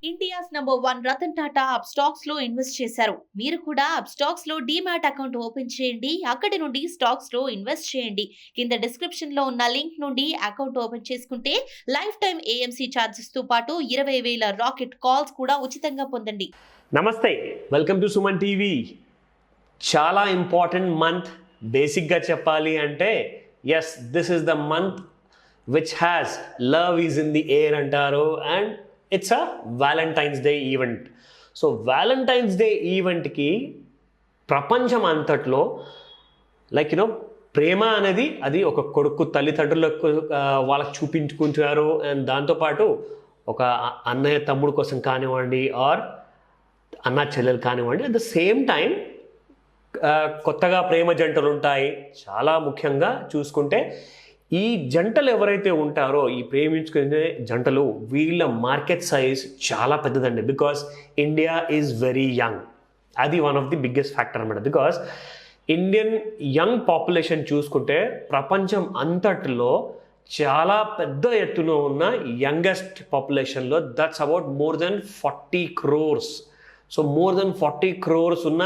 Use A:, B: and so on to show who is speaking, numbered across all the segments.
A: India's #1 Ratan Tata Upstox లో invest చేశారు. మీరు కూడా అప్ స్టాక్స్ లో డీమ్యాట్ అకౌంట్ ఓపెన్ చేయండి. అక్కడి నుండి స్టాక్స్ లో ఇన్వెస్ట్ చేయండి. కింద డిస్క్రిప్షన్ లో ఉన్న లింక్ నుండి అకౌంట్ ఓపెన్ చేసుకుంటే లైఫ్ టైం ఏఎంసీ ఛార్జెస్ తో పాటు 20,000 రాకెట్ కాల్స్ కూడా ఉచితంగా పొందండి.
B: నమస్తే, వెల్కమ్ టు సుమన్ టీవీ. చాలా ఇంపార్టెంట్ మంత్. బేసిక్గా చెప్పాలి అంటే yes, this is the month which has love is in the air అంటారు, and it's a Valentine's Day event. So Valentine's Day ఈవెంట్కి ప్రపంచం అంతట్లో ప్రేమ అనేది అది ఒక కొడుకు తల్లిదండ్రులకు వాళ్ళకి చూపించుకుంటారు, అండ్ దాంతోపాటు ఒక అన్నయ్య తమ్ముడు కోసం కానివ్వండి, ఆర్ అన్న చెల్లెలు కానివ్వండి. అట్ ద సేమ్ టైం కొత్తగా ప్రేమ జంటలు ఉంటాయి. చాలా ముఖ్యంగా చూసుకుంటే ఈ జంటలు ఎవరైతే ఉంటారో, ఈ ప్రేమించుకునే జంటలు, వీళ్ళ మార్కెట్ సైజ్ చాలా పెద్దదండి. Because India is very young. అది one of the biggest factor అనమాట. బికాస్ ఇండియన్ యంగ్ పాపులేషన్ చూసుకుంటే ప్రపంచం అంతటిలో చాలా పెద్ద ఎత్తున ఉన్న యంగెస్ట్ పాపులేషన్లో that's about more than 40 crores. So more than 40 crores ఉన్న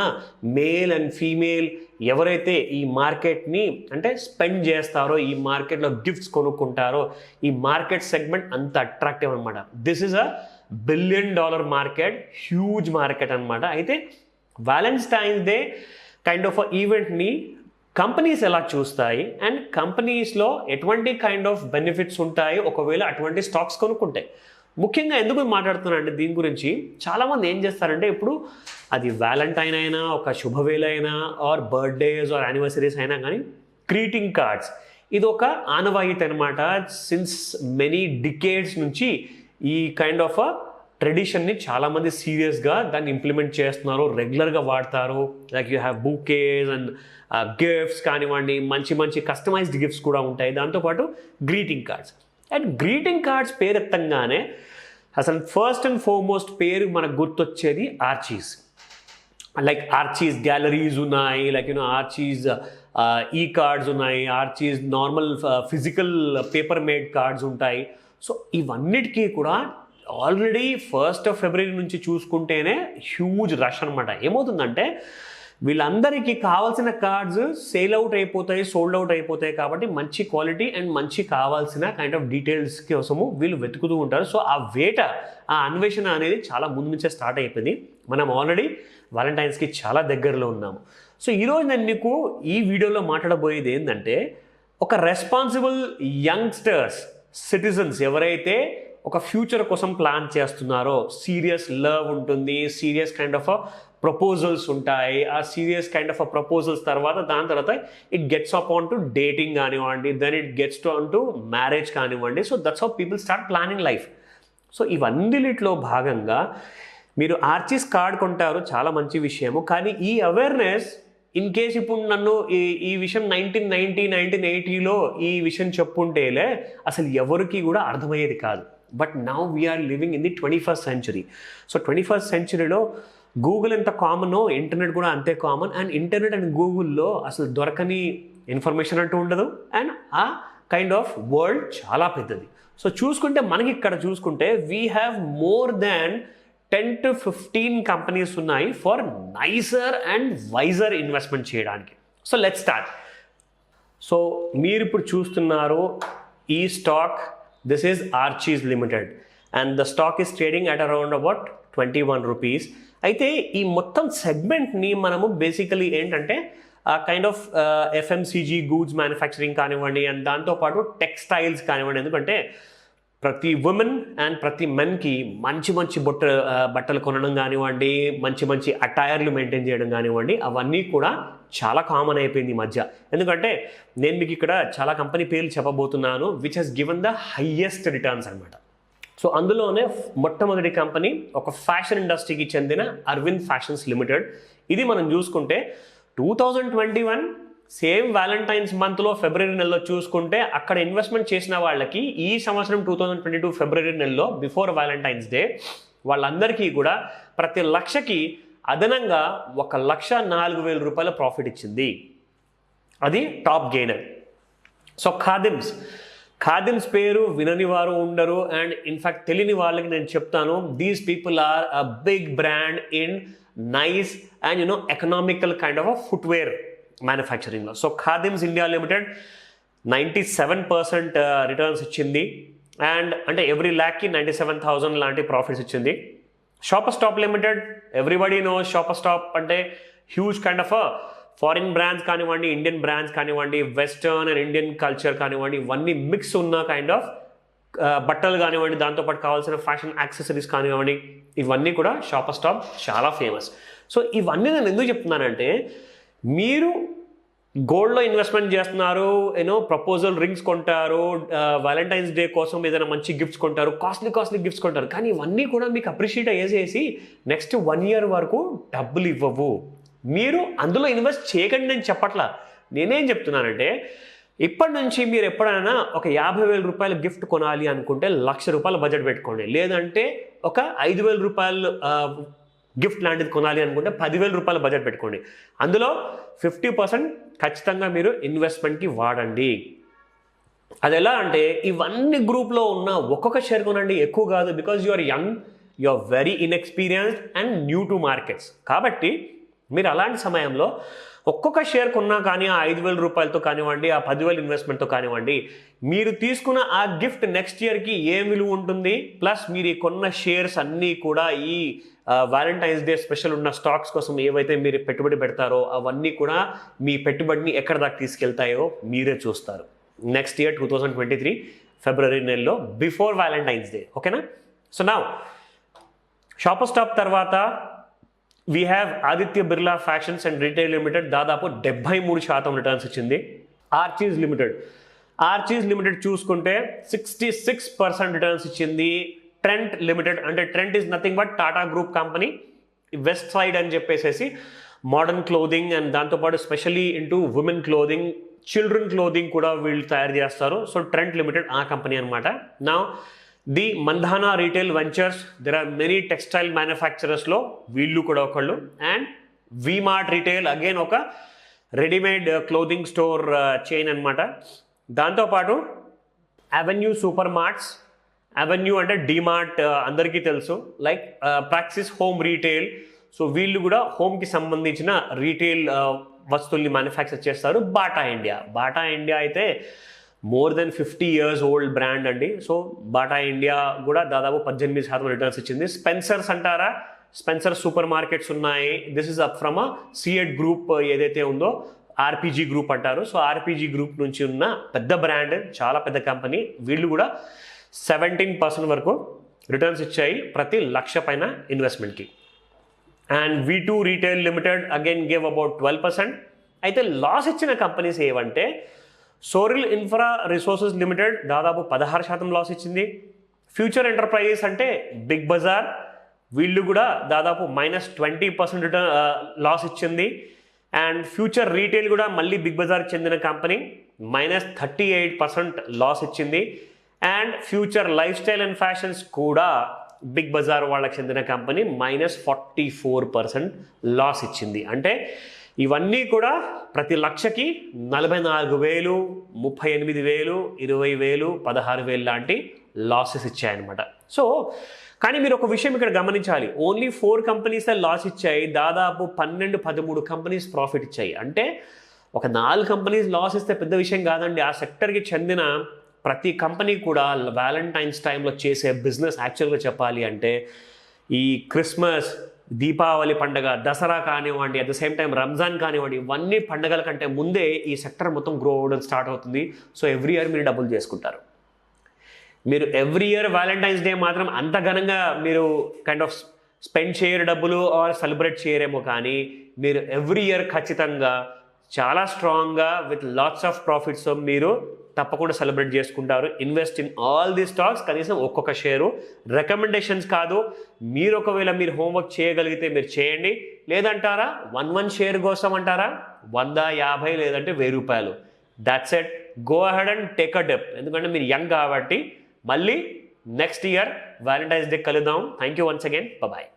B: మేల్ అండ్ ఫీమేల్ ఎవరైతే ఈ మార్కెట్ని అంటే స్పెండ్ చేస్తారో, ఈ మార్కెట్లో గిఫ్ట్స్ కొనుక్కుంటారో, ఈ మార్కెట్ సెగ్మెంట్ అంత అట్రాక్టివ్ అనమాట. This is a $1 billion market, huge market అనమాట. అయితే వ్యాలంటైన్స్ డే కైండ్ ఆఫ్ ఈవెంట్ని కంపెనీస్ ఎలా చూస్తాయి, అండ్ కంపెనీస్లో ఎటువంటి కైండ్ ఆఫ్ బెనిఫిట్స్ ఉంటాయి ఒకవేళ అటువంటి స్టాక్స్ కొనుక్కుంటాయి. ముఖ్యంగా ఎందుకు మాట్లాడుతున్నా అంటే దీని గురించి చాలామంది ఏం చేస్తారంటే, ఇప్పుడు అది వ్యాలంటైన్ అయినా, ఒక శుభవేళ అయినా, ఆర్ బర్త్డేస్ ఆర్ యానివర్సరీస్ అయినా కానీ గ్రీటింగ్ కార్డ్స్ ఇది ఒక ఆనవాయితీ అనమాట. సిన్స్ మెనీ డికేడ్స్ నుంచి ఈ కైండ్ ఆఫ్ ట్రెడిషన్ని చాలామంది సీరియస్గా దాన్ని ఇంప్లిమెంట్ చేస్తున్నారు, రెగ్యులర్గా వాడతారు. Like you have bouquets and gifts కానివ్వండి, మంచి మంచి కస్టమైజ్డ్ గిఫ్ట్స్ కూడా ఉంటాయి. దాంతోపాటు greeting cards. And greeting cards పేరు ఎత్తంగానే అసలు ఫస్ట్ అండ్ ఫార్మోస్ట్ పేరు మనకు గుర్తొచ్చేది ఆర్చీస్. లైక్ ఆర్చీస్ గ్యాలరీస్ ఉన్నాయి, ఆర్చీస్ ఈ కార్డ్స్ ఉన్నాయి, Archies normal physical paper made cards ఉంటాయి. సో ఇవన్నిటికీ కూడా ఆల్రెడీ 1st of February నుంచి చూసుకుంటేనే హ్యూజ్ రష్ అనమాట. ఏమవుతుందంటే వీళ్ళందరికీ కావాల్సిన కార్డ్స్ సేల్ అవుట్ అయిపోతాయి, సోల్డ్ అవుట్ అయిపోతాయి. కాబట్టి మంచి క్వాలిటీ అండ్ మంచి కావాల్సిన కైండ్ ఆఫ్ డీటెయిల్స్ కోసము వీళ్ళు వెతుకుతూ ఉంటారు. సో ఆ అన్వేషణ అనేది చాలా ముందు నుంచే స్టార్ట్ అయిపోయింది. మనం ఆల్రెడీ వ్యాలంటైన్స్కి చాలా దగ్గరలో ఉన్నాము. సో ఈరోజు నేను మీకు ఈ వీడియోలో మాట్లాడబోయేది ఏంటంటే, ఒక రెస్పాన్సిబుల్ యంగ్స్టర్స్, సిటిజన్స్ ఎవరైతే ఒక ఫ్యూచర్ కోసం ప్లాన్ చేస్తున్నారో, సీరియస్ లవ్ ఉంటుంది, సీరియస్ కైండ్ ఆఫ్ ప్రపోజల్స్ ఉంటాయి. ఆ సీరియస్ కైండ్ ఆఫ్ ప్రపోజల్స్ దాని తర్వాత it gets up on to dating కానివ్వండి, then it gets on to marriage కానివ్వండి. So that's how people start planning life. So ఇవన్నిటిలో భాగంగా మీరు ఆర్చీస్ కార్డ్ కొంటారు, చాలా మంచి విషయము. కానీ ఈ అవేర్నెస్ ఇన్ కేస్ ఇప్పుడు నన్ను ఈ విషయం 1980లో ఈ విషయం చెప్పుంటేలే అసలు ఎవరికి కూడా అర్థమయ్యేది కాదు. But now we are living in the 21st century. So 21st centuryలో గూగుల్ ఎంత కామనో ఇంటర్నెట్ కూడా అంతే కామన్. అండ్ ఇంటర్నెట్ అండ్ గూగుల్లో అసలు దొరకని ఇన్ఫర్మేషన్ అంటూ ఉండదు. అండ్ ఆ కైండ్ ఆఫ్ వరల్డ్ చాలా పెద్దది. సో చూసుకుంటే మనకి ఇక్కడ చూసుకుంటే we have more than 10 to 15 companies ఉన్నాయి for nicer and wiser investment చేయడానికి. So let's start. సో మీరు ఇప్పుడు చూస్తున్నారు ఈ stock. This is Archies limited and the stock is trading at around about 21 rupees. అయితే ఈ మొత్తం సెగ్మెంట్ని మనము బేసికలీ ఏంటంటే kind of FMCG goods manufacturing కానివ్వండి, అండ్ దాంతోపాటు టెక్స్టైల్స్ కానివ్వండి. ఎందుకంటే ప్రతి ఉమెన్ అండ్ ప్రతి మెన్కి మంచి మంచి బట్టలు కొనడం కానివ్వండి, మంచి మంచి అటైర్లు మెయింటైన్ చేయడం కానివ్వండి, అవన్నీ కూడా చాలా కామన్ అయిపోయింది ఈ మధ్య. ఎందుకంటే నేను మీకు ఇక్కడ చాలా కంపెనీ పేర్లు చెప్పబోతున్నాను which has given the highest returns అనమాట. సో అందులోనే మొట్టమొదటి కంపెనీ ఒక ఫ్యాషన్ ఇండస్ట్రీకి చెందిన అరవింద్ ఫ్యాషన్స్ లిమిటెడ్. ఇది మనం చూసుకుంటే 2021 సేమ్ వ్యాలంటైన్స్ మంత్లో ఫిబ్రవరి నెలలో చూసుకుంటే అక్కడ ఇన్వెస్ట్మెంట్ చేసిన వాళ్ళకి ఈ సంవత్సరం 2022 ఫిబ్రవరి నెలలో బిఫోర్ వ్యాలంటైన్స్ డే వాళ్ళందరికీ కూడా ప్రతి లక్షకి అదనంగా 1,04,000 రూపాయల ప్రాఫిట్ ఇచ్చింది. అది టాప్ గెయినర్. సో ఖాదిమ్స్ పేరు వినని వారు ఉండరు, అండ్ ఇన్ఫ్యాక్ట్ తెలియని వాళ్ళకి నేను చెప్తాను, these people are a big brand in nice and economical kind of a footwear మ్యానుఫ్యాక్చరింగ్లో. So Khadims India limited 97% returns ఇచ్చింది, అండ్ అంటే ఎవ్రీ ల్యాక్కి 97,000 లాంటి ప్రాఫిట్స్ ఇచ్చింది. Shoppers Stop limited, everybody knows Shoppers Stop అంటే huge kind of foreign brands కానివ్వండి, Indian brands కానివ్వండి, western and Indian culture కానివ్వండి, ఇవన్నీ మిక్స్ ఉన్న కైండ్ ఆఫ్ బట్టలు కానివ్వండి, దాంతోపాటు కావాల్సిన ఫ్యాషన్ యాక్సెసరీస్ కానివ్వండి, ఇవన్నీ కూడా షాపర్ స్టాప్ చాలా ఫేమస్. సో ఇవన్నీ నేను ఎందుకు చెప్తున్నానంటే, మీరు గోల్డ్లో ఇన్వెస్ట్మెంట్ చేస్తున్నారు, ప్రపోజల్ రింగ్స్ కొంటారు, వ్యాలంటైన్స్ డే కోసం ఏదైనా మంచి గిఫ్ట్స్ కొంటారు, కాస్ట్లీ గిఫ్ట్స్ కొంటారు, కానీ ఇవన్నీ కూడా మీకు అప్రిషియేట్ అయ్యేసేసి నెక్స్ట్ 1 year వరకు డబ్బులు ఇవ్వవు. మీరు అందులో ఇన్వెస్ట్ చేయకండి నేను చెప్పట్లా. నేనేం చెప్తున్నానంటే, ఇప్పటి నుంచి మీరు ఎప్పుడైనా ఒక 50,000 రూపాయల గిఫ్ట్ కొనాలి అనుకుంటే 1,00,000 రూపాయల బడ్జెట్ పెట్టుకోండి. లేదంటే ఒక 5,000 రూపాయలు గిఫ్ట్ లాంటిది కొనాలి అనుకుంటే 10,000 రూపాయల బడ్జెట్ పెట్టుకోండి. అందులో 50% ఖచ్చితంగా మీరు ఇన్వెస్ట్మెంట్కి వాడండి. అది ఎలా అంటే, ఇవన్నీ గ్రూప్లో ఉన్న ఒక్కొక్క షేర్ కొనండి, ఎక్కువ కాదు. Because you are young, you are very inexperienced and new to markets. కాబట్టి మీరు అలాంటి సమయంలో ఒక్కొక్క షేర్ కొన్నా కానీ ఆ 5,000 రూపాయలతో కానివ్వండి, ఆ 10,000 ఇన్వెస్ట్మెంట్తో కానివ్వండి, మీరు తీసుకున్న ఆ గిఫ్ట్ నెక్స్ట్ ఇయర్కి ఏం విలువ ఉంటుంది, ప్లస్ మీరు ఈ కొన్న షేర్స్ అన్నీ కూడా ఈ వ్యాలంటైన్స్ డే స్పెషల్ ఉన్న స్టాక్స్ కోసం ఏవైతే మీరు పెట్టుబడి పెడతారో అవన్నీ కూడా మీ పెట్టుబడిని ఎక్కడ దాకా తీసుకెళ్తాయో మీరే చూస్తారు నెక్స్ట్ ఇయర్ 2023 ఫిబ్రవరి నెలలో, బిఫోర్ వ్యాలంటైన్స్ డే. ఓకేనా? సో నౌ షాపర్ స్టాప్ తర్వాత we have Aditya Birla fashions and retail limited, దాదాపు 73% రిటర్న్స్ ఇచ్చింది. ఆర్చీస్ లిమిటెడ్ చూసుకుంటే 66% రిటర్న్స్ ఇచ్చింది. ట్రెంట్ లిమిటెడ్, అంటే Trent is nothing but Tata group company, Westside అని చెప్పేసి మోడర్న్ క్లోదింగ్ అండ్ దాంతోపాటు specially into women clothing, children clothing కూడా వీళ్ళు తయారు చేస్తారు. సో ట్రెంట్ లిమిటెడ్ ఆ కంపెనీ అనమాట. నా the Mandhana retail ventures, there are many textile మ్యానుఫ్యాక్చరర్స్లో వీళ్ళు కూడా ఒకళ్ళు. అండ్ వీమార్ట్ రీటైల్, అగైన్ ఒక రెడీమేడ్ క్లోదింగ్ స్టోర్ చైన్ అనమాట. దాంతోపాటు అవెన్యూ సూపర్ మార్ట్స్, అవెన్యూ అంటే డిమార్ట్ అందరికీ తెలుసు, like Praxis home retail. So వీళ్ళు కూడా హోమ్కి సంబంధించిన రీటైల్ వస్తువుల్ని మ్యానుఫ్యాక్చర్ చేస్తారు. బాటా ఇండియా అయితే more than 50 years old brand అండి. సో బాటా ఇండియా కూడా దాదాపు 18% రిటర్న్స్ ఇచ్చింది. స్పెన్సర్స్ అంటారా, స్పెన్సర్ సూపర్ మార్కెట్స్ ఉన్నాయి. This is up from a CEAT group ఏదైతే ఉందో, ఆర్పీజీ గ్రూప్ అంటారు. సో ఆర్పీజీ గ్రూప్ నుంచి ఉన్న పెద్ద బ్రాండ్, చాలా పెద్ద కంపెనీ. వీళ్ళు కూడా 17% వరకు రిటర్న్స్ ఇచ్చాయి ప్రతి 1,00,000 పైన ఇన్వెస్ట్మెంట్కి. And V2 retail limited again gave about 12%. అయితే లాస్ ఇచ్చిన కంపెనీస్ ఏవంటే, సోరిల్ ఇన్ఫ్రా రిసోర్సెస్ లిమిటెడ్ దాదాపు 16% లాస్ ఇచ్చింది. ఫ్యూచర్ ఎంటర్ప్రైజెస్ అంటే బిగ్ బజార్, వీళ్ళు కూడా దాదాపు -20% లాస్ ఇచ్చింది. అండ్ ఫ్యూచర్ రీటైల్ కూడా మళ్ళీ బిగ్ బజార్కి చెందిన కంపెనీ, -38% లాస్ ఇచ్చింది. And future life style and fashions కూడా బిగ్ బజార్ వాళ్ళకి చెందిన కంపెనీ -44% లాస్ ఇచ్చింది. అంటే ఇవన్నీ కూడా ప్రతి 1,00,000కి 44,000, 38,000, 20,000, 16,000 లాంటి లాసెస్ ఇచ్చాయన్నమాట. సో కానీ మీరు ఒక విషయం ఇక్కడ గమనించాలి, ఓన్లీ 4 కంపెనీస్ లాస్ ఇచ్చాయి, దాదాపు 12-13 కంపెనీస్ ప్రాఫిట్ ఇచ్చాయి. అంటే ఒక 4 కంపెనీస్ లాస్ ఇస్తే పెద్ద విషయం కాదండి. ఆ సెక్టర్కి చెందిన ప్రతి కంపెనీ కూడా వ్యాలంటైన్స్ టైంలో చేసే బిజినెస్ యాక్చువల్గా చెప్పాలి అంటే, ఈ క్రిస్మస్, దీపావళి పండుగ, దసరా కానివ్వండి, at the same time Ramzan కానివ్వండి, ఇవన్నీ పండుగల కంటే ముందే ఈ సెక్టర్ మొత్తం గ్రో అవ్వడం స్టార్ట్ అవుతుంది. సో ఎవ్రీ ఇయర్ మీరు డబ్బులు చేసుకుంటారు. మీరు ఎవ్రీ ఇయర్ వ్యాలంటైన్స్ డే మాత్రం అంత ఘనంగా మీరు కైండ్ ఆఫ్ స్పెండ్ చేయరు డబ్బులు ఆర్ సెలబ్రేట్ చేయరేమో, కానీ మీరు ఎవ్రీ ఇయర్ ఖచ్చితంగా చాలా స్ట్రాంగ్గా విత్ లాట్స్ ఆఫ్ ప్రాఫిట్స్ మీరు తప్పకుండా సెలబ్రేట్ చేసుకుంటారు. Invest in all the stocks, కనీసం ఒక్కొక్క షేరు. రికమెండేషన్స్ కాదు, మీరు ఒకవేళ మీరు హోంవర్క్ చేయగలిగితే మీరు చేయండి. లేదంటారా 1 షేర్ కోసం అంటారా 100, 50 లేదంటే 1,000 రూపాయలు. That's it, go ahead and take a dip. ఎందుకంటే మీరు యంగ్ కాబట్టి. మళ్ళీ నెక్స్ట్ ఇయర్ వ్యాలంటైన్స్ డే కలుద్దాం. Thank you once again, bye.